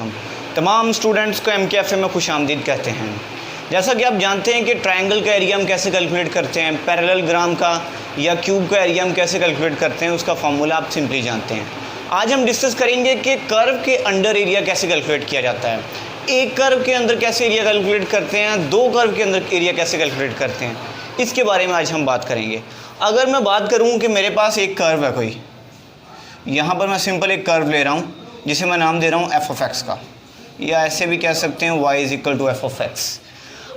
Welcome. तमाम students को MKFA में खुशामदीद कहते हैं। जैसा कि आप जानते हैं कि ट्रायंगल का एरिया हम कैसे कैलकुलेट करते हैं, पैरेललोग्राम का या क्यूब का एरिया हम कैसे कैलकुलेट करते हैं, उसका फार्मूला आप सिंपली जानते हैं। आज हम डिस्कस करेंगे कि कर्व के अंडर एरिया कैसे कैलकुलेट किया जाता है, एक कर्व के अंदर कैसे एरिया कैलकुलेट करते हैं, दो कर्व के अंदर एरिया कैसे कैलकुलेट करते हैं, इसके बारे में आज हम बात करेंगे। अगर मैं बात करूँ कि मेरे पास एक कर्व है कोई, यहाँ पर मैं सिंपल एक कर्व ले रहा हूँ जिसे मैं नाम दे रहा हूँ f(x) का, या ऐसे भी कह सकते हैं y = f(x).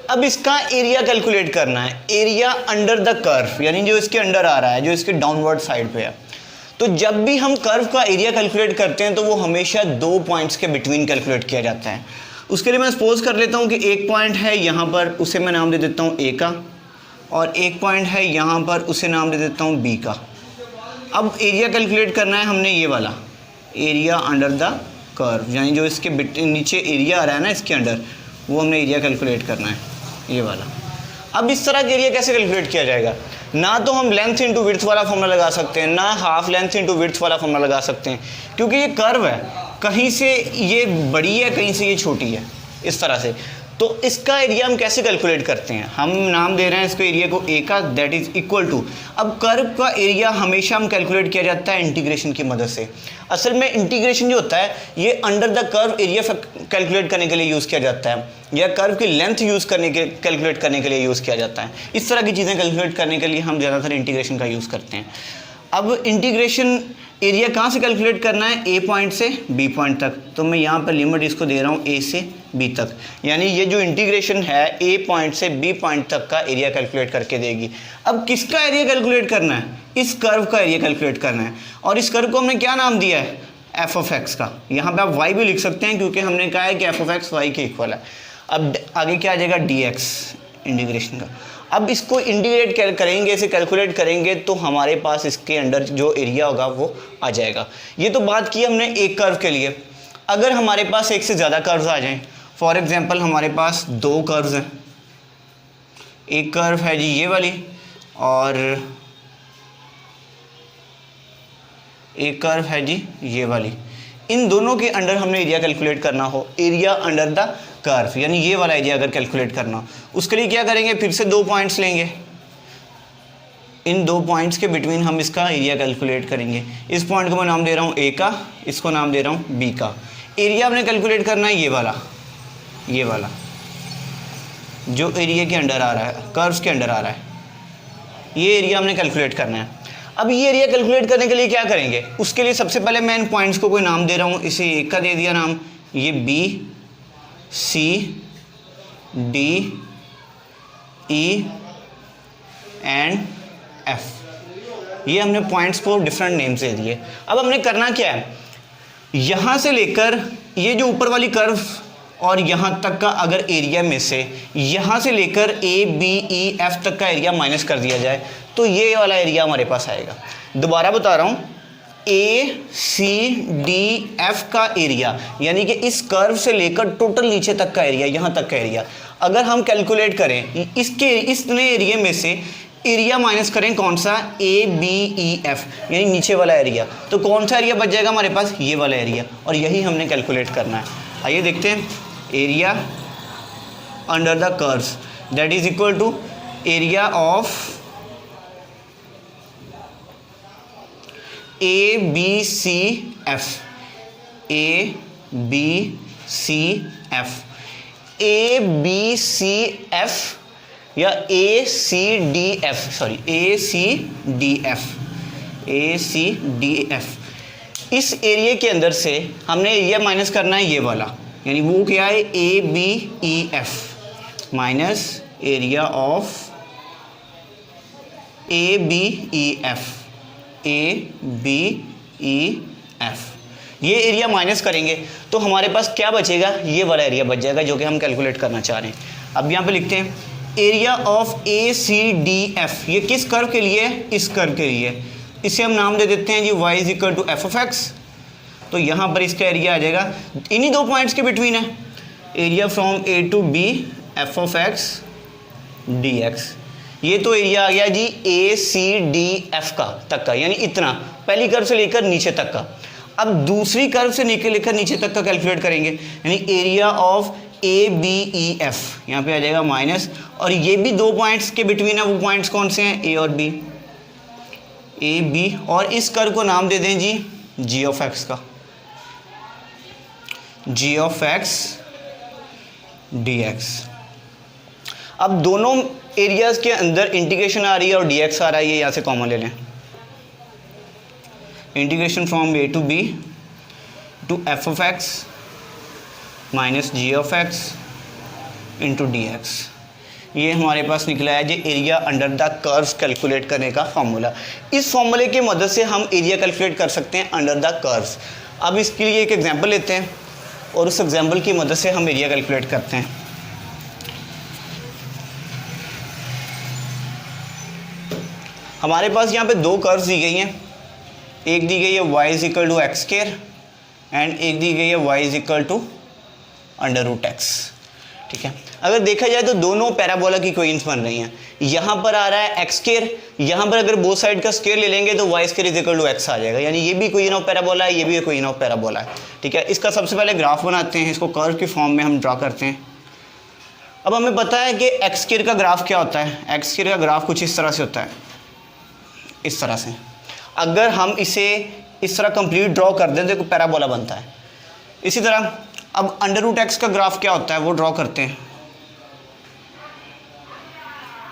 अब इसका एरिया कैलकुलेट करना है, एरिया अंडर द कर्व, यानी जो इसके अंडर आ रहा है, जो इसके डाउनवर्ड साइड पे है। तो जब भी हम कर्व का एरिया कैलकुलेट करते हैं तो वो हमेशा दो पॉइंट्स के बिटवीन कैलकुलेट किया जाता है। उसके लिए मैं सपोज कर लेता हूँ कि एक पॉइंट है यहाँ पर, उसे मैं नाम दे देता हूँ A का, और एक पॉइंट है यहाँ पर, उसे नाम दे देता हूँ B का। अब एरिया कैलकुलेट करना है हमने ये वाला, एरिया अंडर द कर्व, यानी जो इसके नीचे एरिया आ रहा है ना इसके अंडर, वो हमने एरिया कैलकुलेट करना है, ये वाला। अब इस तरह का एरिया कैसे कैलकुलेट किया जाएगा? ना तो हम लेंथ इंटू विड्थ वाला फॉर्मूला लगा सकते हैं, ना हाफ लेंथ इंटू विड्थ वाला फॉर्मूला लगा सकते हैं, क्योंकि ये कर्व है, कहीं से ये बड़ी है, कहीं से ये छोटी है, इस तरह से। तो इसका एरिया हम कैसे कैलकुलेट करते हैं? हम नाम दे रहे हैं इसको एरिया को A का, दैट इज इक्वल टू। अब कर्व का एरिया हमेशा हम कैलकुलेट किया जाता है इंटीग्रेशन की मदद से। असल में इंटीग्रेशन जो होता है ये under the curve area calculate करने के लिए यूज़ किया जाता है, या कर्व की लेंथ कैलकुलेट करने के लिए यूज़ किया जाता है। इस तरह की चीज़ें कैलकुलेट करने के लिए हम ज़्यादातर इंटीग्रेशन का यूज़ करते हैं। अब इंटीग्रेशन एरिया कहाँ से कैलकुलेट करना है? A पॉइंट से B पॉइंट तक। तो मैं यहाँ पर लिमिट इसको दे रहा हूँ A से B तक, यानी ये जो इंटीग्रेशन है A पॉइंट से B पॉइंट तक का एरिया कैलकुलेट करके देगी। अब किसका एरिया कैलकुलेट करना है? इस कर्व का एरिया कैलकुलेट करना है, और इस कर्व को हमने क्या नाम दिया है? f(x) का। यहाँ पे आप y भी लिख सकते हैं, क्योंकि हमने कहा है कि f(x) y के इक्वल है। अब आगे क्या आ जाएगा? dx इंटीग्रेशन का। अब इसको इंटीग्रेट करेंगे, इसे कैलकुलेट करेंगे, तो हमारे पास इसके अंडर जो एरिया होगा वो आ जाएगा। ये तो बात की हमने एक कर्व के लिए। अगर हमारे पास एक से ज़्यादा कर्व्स आ जाएं, फॉर एग्जांपल हमारे पास दो कर्व्स हैं, एक कर्व है जी ये वाली, और एक कर्व है जी ये वाली। इन दोनों के अंडर हमने एरिया कैलकुलेट करना हो, एरिया अंडर द कर्व, यानी ये वाला एरिया अगर कैलकुलेट करना हो, उसके लिए क्या करेंगे? फिर से दो पॉइंट्स लेंगे, इन दो पॉइंट्स के बिटवीन हम इसका एरिया कैलकुलेट करेंगे। इस पॉइंट को मैं नाम दे रहा हूँ A का, इसको नाम दे रहा हूँ B का। एरिया हमने कैलकुलेट करना है ये वाला जो एरिया के अंडर आ रहा है, कर्व्स के अंडर आ रहा है, ये एरिया हमने कैलकुलेट करना है। अब ये एरिया कैलकुलेट करने के लिए क्या करेंगे? उसके लिए सबसे पहले मैं इन पॉइंट्स को कोई नाम दे रहा हूँ, इसे A का दे दिया नाम, ये B, C, D, E and F, ये हमने पॉइंट्स को डिफरेंट नेम्स दे दिए। अब हमने करना क्या है? यहाँ से लेकर ये जो ऊपर वाली कर्व और यहाँ तक का अगर एरिया में से यहाँ से लेकर A, B, E, F तक का एरिया माइनस कर दिया जाए तो ये वाला एरिया हमारे पास आएगा। दोबारा बता रहा हूँ, A, C, D, F का एरिया, यानी कि इस कर्व से लेकर टोटल नीचे तक का एरिया, यहाँ तक का एरिया अगर हम कैलकुलेट करें, इतने एरिया में से एरिया माइनस करें कौन सा? A, B, E, F, यानी नीचे वाला एरिया, तो कौन सा एरिया बच जाएगा हमारे पास? ये वाला एरिया, और यही हमने कैलकुलेट करना है। आइए देखते हैं, area under the curves that is equal to area of A, B, C, F, A, B, C, F, A, B, C, F या A, C, D, F, sorry A, C, D, F, A, C, D, F। इस area के अंदर से हमने area minus करना है ये वाला, यानी वो क्या है? A, B, E, F minus area of A, B, E, F, A, B, E, F। ये एरिया माइनस करेंगे तो हमारे पास क्या बचेगा? ये वाला एरिया बच जाएगा जो कि हम कैलकुलेट करना चाह रहे हैं। अब यहाँ पे लिखते हैं area of A, C, D, F। ये किस कर्व के लिए? इस कर्व के लिए। इसे हम नाम दे देते हैं जी y = f(x). तो यहाँ पर इसका एरिया आ जाएगा, इन्हीं दो पॉइंट्स के बिटवीन है, area from A to B f(x) dx। ये तो एरिया आ गया जी A, C, D, F का तक का, यानी इतना पहली कर्व से लेकर नीचे तक का। अब दूसरी कर्व से लेकर नीचे तक का कैलकुलेट करेंगे, यानी एरिया ऑफ ABEF यहाँ पे आ जाएगा माइनस, और ये भी दो पॉइंट्स के बिटवीन है, वो पॉइंट्स कौन से हैं, A और B, AB, और इस कर्व को नाम दे दें जी G ऑफ X का, G ऑफ X dx। अब दोनों एरियाज के अंदर इंटीग्रेशन आ रही है और dx आ रहा है, ये यहाँ से कॉमन ले लें, integration from A to B to f of x minus g of x into dx। ये हमारे पास निकला है जी area under the curves calculate करने का फॉर्मूला। इस फॉर्मूले की मदद से हम एरिया कैलकुलेट कर सकते हैं अंडर द कर्व्स। अब इसके लिए एक एग्जांपल लेते हैं और उस एग्जांपल की मदद से हम एरिया कैलकुलेट करते हैं। हमारे पास यहाँ पे दो कर्व्स दी गई हैं, एक दी गई है y is equal to X square and एक दी गई है y is equal to under root X. ठीक है, अगर देखा जाए तो दोनों पैराबोला की इक्वेशंस बन रही हैं। यहाँ पर आ रहा है एक्स स्क्वायर, यहाँ पर अगर बोथ साइड का स्क्वायर ले लेंगे तो y square is equal to x आ जाएगा, यानी ये भी इक्वेशन ऑफ पैराबोला है, ये भी इक्वेशन ऑफ पैराबोला है। ठीक है, इसका सबसे पहले ग्राफ बनाते हैं, इसको कर्व की फॉर्म में हम ड्रा करते हैं। अब हमें पता है कि एक्स स्क्वायर का ग्राफ क्या होता है, एक्स स्क्वायर का ग्राफ कुछ इस तरह से होता है, इस तरह से। अगर हम इसे इस तरह कंप्लीट ड्रॉ कर दें तो पैराबोला बनता है। इसी तरह अब अंडर रूट एक्स का ग्राफ क्या होता है वो ड्रॉ करते हैं,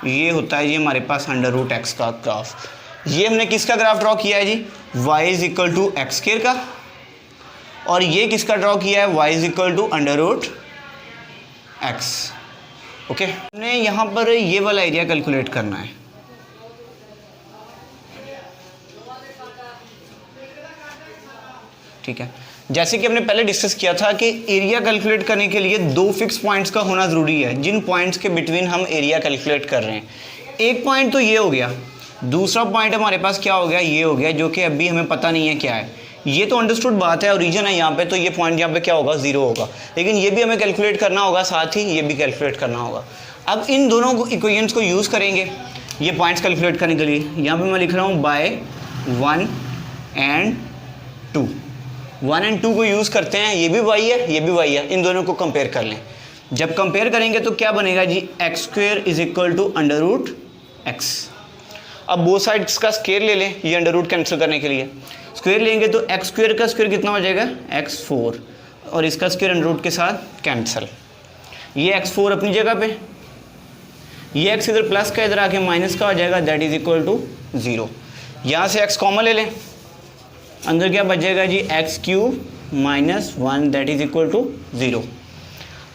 ये होता है ये हमारे पास अंडर रूट एक्स का ग्राफ। ये हमने किसका ग्राफ ड्रॉ किया है जी, y is equal to X square का, और ये किसका ड्रॉ किया है, y is equal to under root X. Okay, हमने यहाँ पर ये वाला एरिया कैलकुलेट करना है। ठीक है, जैसे कि हमने पहले डिस्कस किया था कि एरिया कैलकुलेट करने के लिए दो फिक्स पॉइंट्स का होना ज़रूरी है, जिन पॉइंट्स के बिटवीन हम एरिया कैलकुलेट कर रहे हैं। एक पॉइंट तो ये हो गया, दूसरा पॉइंट हमारे पास क्या हो गया, ये हो गया, जो कि अभी हमें पता नहीं है क्या है। ये तो अंडरस्टूड बात है, ओरिजिन है यहाँ पे, तो ये पॉइंट यहाँ पे क्या होगा, 0 होगा, लेकिन ये भी हमें कैलकुलेट करना होगा, साथ ही ये भी कैलकुलेट करना होगा। अब इन दोनों इक्वेशंस को यूज़ करेंगे ये पॉइंट्स कैलकुलेट करने के लिए। यहाँ पर मैं लिख रहा हूँ बाय 1 and 2, 1 and 2 को यूज़ करते हैं, ये भी y है ये भी y है, इन दोनों को कंपेयर कर लें। जब कंपेयर करेंगे तो क्या बनेगा जी, x square is equal to under root x. अब बोथ साइड्स का स्क्वायर ले लें, ये अंडर रूट कैंसिल करने के लिए स्क्वायर लेंगे तो एक्स स्क्वायर का स्क्वायर कितना हो जाएगा, x4, और इसका स्क्वायर अंडर रूट के साथ कैंसिल। ये x4 अपनी जगह पे, ये x इधर प्लस का इधर आके माइनस का हो जाएगा, दैट इज इक्वल टू 0। यहाँ से x कॉमन ले लें, अंदर क्या बचेगा जी, x cube minus 1 that is equal to 0।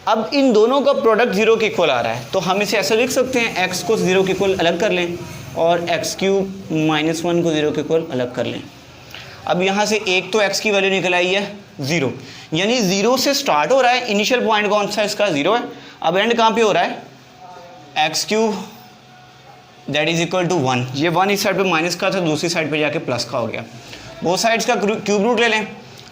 अब इन दोनों का प्रोडक्ट 0 के इक्वल आ रहा है, तो हम इसे ऐसे लिख सकते हैं, x को 0 के इक्वल अलग कर लें और एक्स क्यूब माइनस 1 को 0 के इक्वल अलग कर लें। अब यहाँ से एक तो x की वैल्यू निकल आई है 0, यानी 0 से स्टार्ट हो रहा है, इनिशियल पॉइंट कौन सा है इसका, 0 है। अब एंड कहाँ पे हो रहा है, X cube that is equal to 1। ये 1 इस साइड पे माइनस का था, दूसरी साइड पे जाके प्लस का हो गया। बोथ साइड्स का क्यूब रूट ले लें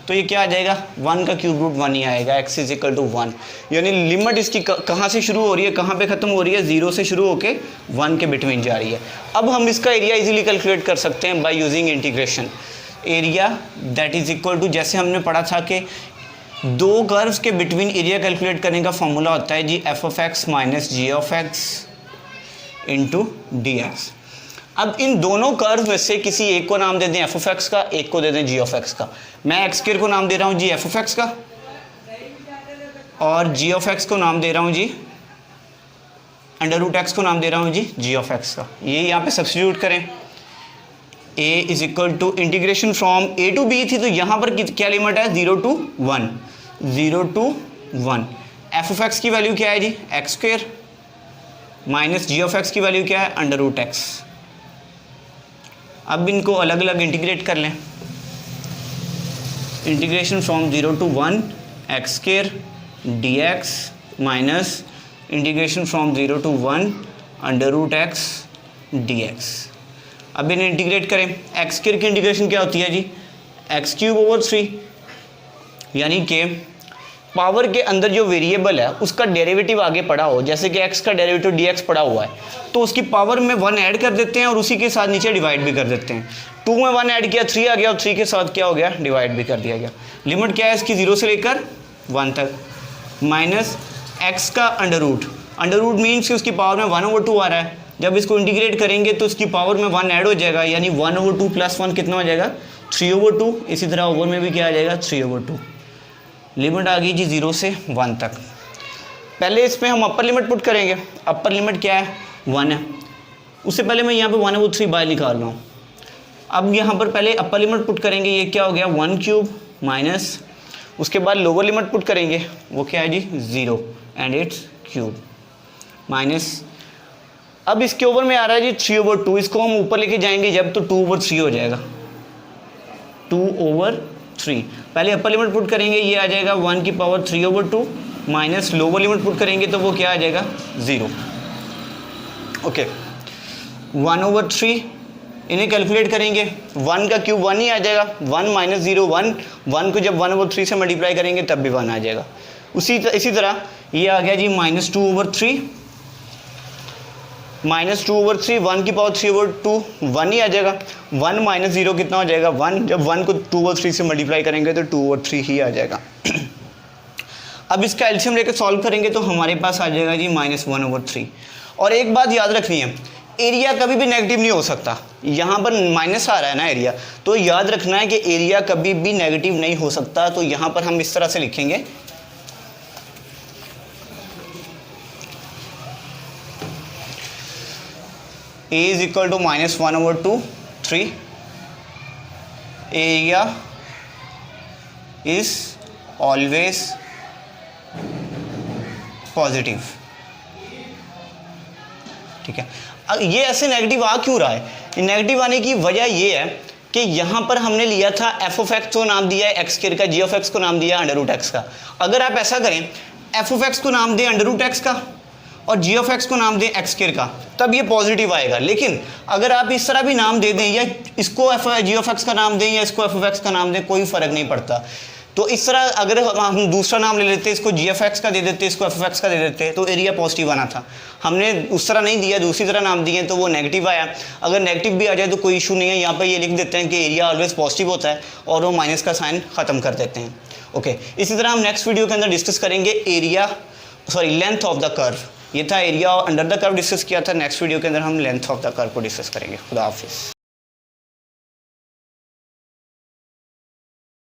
तो ये क्या आ जाएगा, 1 का क्यूब रूट 1 ही आएगा, x इज इक्वल टू 1। यानी लिमिट इसकी कहाँ से शुरू हो रही है, कहाँ पे ख़त्म हो रही है, 0 से शुरू होके 1 के बिटवीन जा रही है। अब हम इसका एरिया इजीली कैलकुलेट कर सकते हैं by using integration. Area that is equal to, जैसे हमने पढ़ा था कि दो कर्व्स के बिटवीन एरिया कैलकुलेट करने का फॉर्मूला होता है जी, f of x minus g of x into d x. अब इन दोनों कर्व में से किसी एक को नाम दे दें एफ ऑफ एक्स का, एक को दे दें जी ऑफ एक्स का। मैं एक्स स्क्वायर को नाम दे रहा हूँ जी एफ ऑफ एक्स का, और जी ऑफ एक्स को नाम दे रहा हूँ जी, अंडर रूट एक्स को नाम दे रहा हूँ जी ऑफ एक्स का। ये यहाँ पे सब्स्टिट्यूट करें, a is equal to integration from a to b थी, तो यहाँ पर क्या लिमिट है, 0 to 1, 0 to 1। F of x की वैल्यू क्या है जी, x square minus g of x की वैल्यू क्या है, अंडर रूट एक्स। अब इनको अलग अलग इंटीग्रेट कर लें, integration from 0 to 1 X square D X minus integration from 0 to 1 under root X D x. अब इन्हें इंटीग्रेट करें, एक्स स्क्वायर की इंटीग्रेशन क्या होती है जी, एक्स क्यूब ओवर 3, यानी कि पावर के अंदर जो वेरिएबल है उसका डेरिवेटिव आगे पड़ा हो, जैसे कि x का डेरिवेटिव dx पड़ा हुआ है, तो उसकी पावर में 1 ऐड कर देते हैं और उसी के साथ नीचे डिवाइड भी कर देते हैं। 2 में 1 ऐड किया 3 आ गया, और 3 के साथ क्या हो गया, डिवाइड भी कर दिया गया। लिमिट क्या है इसकी, 0 से लेकर 1 तक, माइनस x का अंडर रूट मीन्स कि उसकी पावर में 1/2 आ रहा है। जब इसको इंटीग्रेट करेंगे तो उसकी पावर में 1 ऐड हो जाएगा, यानी 1/2 + 1 कितना हो जाएगा, 3/2। इसी तरह ओवर में भी क्या आ जाएगा, 3/2। लिमिट आ गई जी 0 से 1 तक। पहले इसमें हम अपर लिमिट पुट करेंगे। अपर लिमिट क्या है, 1 है। उससे पहले मैं यहाँ पे 1/3 बाहर निकाल रहा हूँ। अब यहाँ पर पहले अपर लिमिट पुट करेंगे, ये क्या हो गया 1³ माइनस, उसके बाद लोअर लिमिट पुट करेंगे, वो क्या है जी 0 एंड इट्स क्यूब माइनस। अब इसके ओवर में आ रहा है जी 3/2, इसको हम ऊपर लेके जाएंगे जब तो 2/3 हो जाएगा, 2/3। पहले अपर लिमिट पुट करेंगे, ये आ जाएगा 1 की power 3/2 minus lower limit put करेंगे तो वो क्या आ जाएगा 0। ओके 1/3 इन्हें कैलकुलेट करेंगे, 1 का क्यूब 1 ही आ जाएगा, 1 - 0 1, 1 को जब 1/3 से मल्टीप्लाई करेंगे तब भी 1 आ जाएगा। इसी तरह ये आ गया जी -2/3, -2/3, 1 की पावर 3/2 1 ही आ जाएगा, 1 - 0 कितना हो जाएगा 1, जब 1 को 2/3 से मल्टीप्लाई करेंगे तो 2/3 ही आ जाएगा। अब इसका एलसीएम लेकर सॉल्व करेंगे तो हमारे पास आ जाएगा जी -1/3। और एक बात याद रखनी है, एरिया कभी भी नेगेटिव नहीं हो सकता। यहाँ पर माइनस आ रहा है ना एरिया, तो याद रखना है कि एरिया कभी भी नेगेटिव नहीं हो सकता। तो यहाँ पर हम इस तरह से लिखेंगे, A is equal to -1/3, area is always positive. ठीक है, ये ऐसे नेगेटिव आ क्यों रहा है, नेगेटिव आने की वजह ये है कि यहाँ पर हमने लिया था f(x) को नाम दिया है x² का, g(x) को नाम दिया √x का। अगर आप ऐसा करें, f(x) को नाम दें √x का और g(x) को नाम दें x² का, तब ये पॉजिटिव आएगा। लेकिन अगर आप इस तरह भी नाम दे दें, या इसको g(x) का नाम दें या इसको f(x) का नाम दें, कोई फ़र्क नहीं पड़ता। तो इस तरह अगर हम दूसरा नाम ले लेते, इसको g(x) का दे देते, इसको f(x) का दे देते, तो एरिया पॉजिटिव आना था। हमने उस तरह नहीं दिया, दूसरी तरह नाम दिए तो वो नेगेटिव आया। अगर नेगेटिव भी आ जाए तो कोई इशू नहीं है, यहाँ पर ये लिख देते हैं कि एरिया ऑलवेज पॉजिटिव होता है और वो माइनस का साइन ख़त्म कर देते हैं। ओके, इसी तरह हम नेक्स्ट वीडियो के अंदर डिस्कस करेंगे लेंथ ऑफ द कर्व। ये था area under the curve discuss किया था, नेक्स्ट वीडियो के अंदर हम लेंथ ऑफ द कर्व को डिस्कस करेंगे। खुदा हाफिज़।